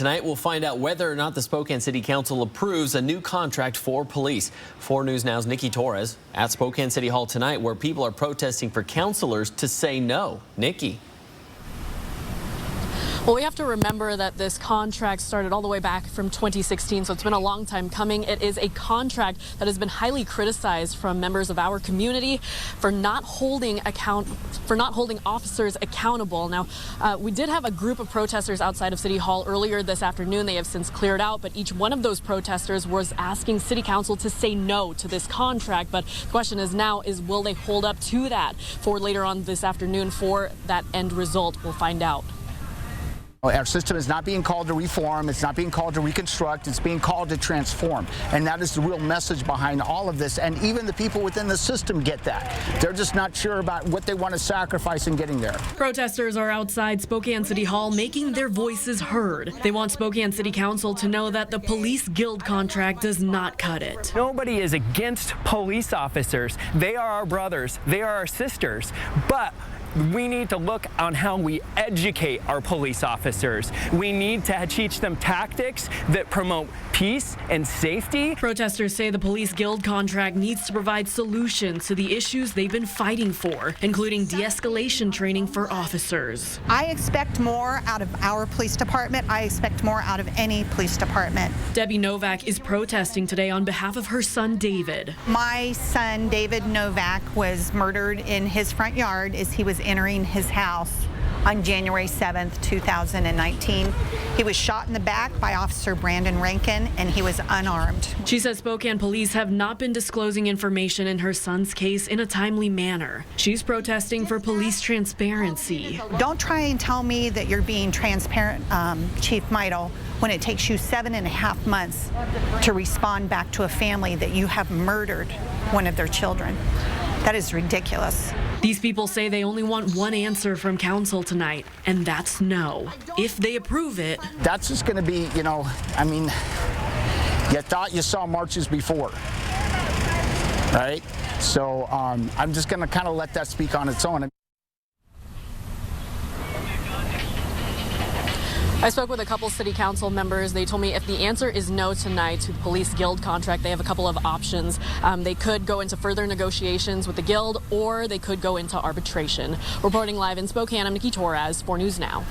Tonight, we'll find out whether or not the Spokane City Council approves a new contract for police. 4 News Now's Nikki Torres at Spokane City Hall tonight, where people are protesting for councilors to say no. Nikki. Well, we have to remember that this contract started all the way back from 2016, so it's been a long time coming. It is a contract that has been highly criticized from members of our community for not holding officers accountable. Now, we did have a group of protesters outside of City Hall earlier this afternoon. They have since cleared out, but each one of those protesters was asking City Council to say no to this contract. But the question is now is will they hold up to that for later on this afternoon for that end result? We'll find out. Our system is not being called to reform, it's not being called to reconstruct, it's being called to transform. And that is the real message behind all of this. And even the people within the system get that. They're just not sure about what they want to sacrifice in getting there. Protesters are outside Spokane City Hall making their voices heard. They want Spokane City Council to know that the police guild contract does not cut it. Nobody is against police officers. They are our brothers, they are our sisters. But we need to look on how we educate our police officers. We need to teach them tactics that promote peace and safety. Protesters say the police guild contract needs to provide solutions to the issues they've been fighting for, including de-escalation training for officers. I expect more out of our police department. I expect more out of any police department. Debbie Novak is protesting today on behalf of her son, David. My son, David Novak, was murdered in his front yard as he was entering his house on January 7th, 2019. He was shot in the back by Officer Brandon Rankin, and he was unarmed. She says Spokane police have not been disclosing information in her son's case in a timely manner. She's protesting for police transparency. Don't try and tell me that you're being transparent, Chief Meidel, when it takes you 7.5 months to respond back to a family that you have murdered one of their children. That is ridiculous. These people say they only want one answer from council tonight, and that's no. If they approve it, that's just going to be, I mean, you thought you saw marches before, right? So I'm just going to kind of let that speak on its own. I spoke with a couple city council members. They told me if the answer is no tonight to the police guild contract, they have a couple of options. They could go into further negotiations with the guild, or they could go into arbitration. Reporting live in Spokane, I'm Nikki Torres, 4 News Now.